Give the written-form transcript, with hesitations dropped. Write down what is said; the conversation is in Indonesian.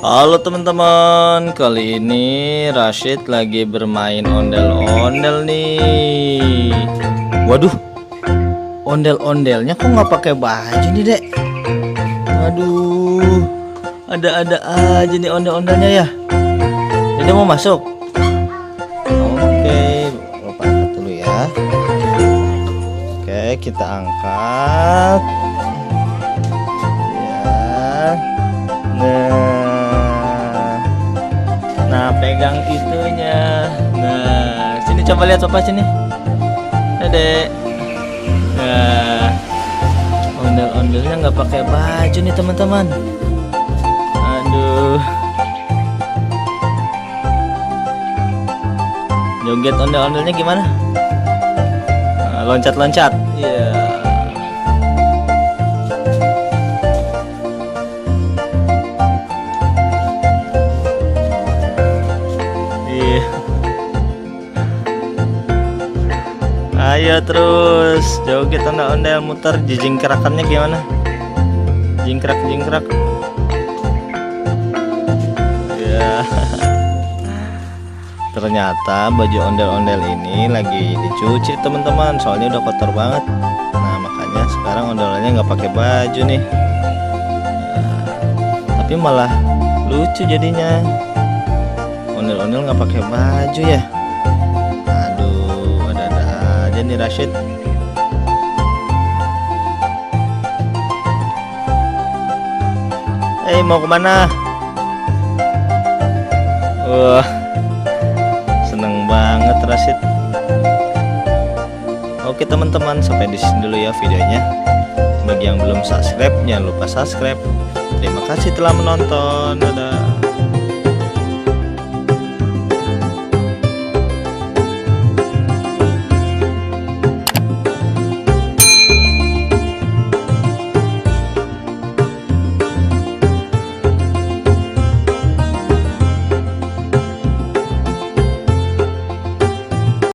Halo teman-teman, kali ini Rashid lagi bermain ondel-ondel nih. Waduh, ondel-ondelnya kok nggak pakai baju nih dek? Aduh, ada-ada aja nih ondel-ondelnya ya. Jadi mau masuk? Oke, Bapak angkat dulu ya. Oke, kita angkat. Ya, nah pegang itunya. Nah, sini coba lihat Papa sini. Dedek. Nah, ondel-ondelnya nggak pakai baju nih teman-teman. Aduh. Joget ondel-ondelnya gimana? Nah, loncat-loncat. Iya. Ayo terus joget ondel-ondel, muter jingkrakannya gimana? Jingkrak. Ya. Ternyata baju ondel-ondel ini lagi dicuci teman-teman, soalnya udah kotor banget. Nah makanya sekarang ondel-ondelnya nggak pakai baju nih. Nah, tapi malah lucu jadinya. Ondel-ondel nggak pakai baju ya. Nih Rashid. Mau kemana? Wah, seneng banget Rashid. Oke teman-teman, sampai di sini dulu ya videonya. Bagi yang belum subscribe, jangan lupa subscribe. Terima kasih telah menonton. Dadah.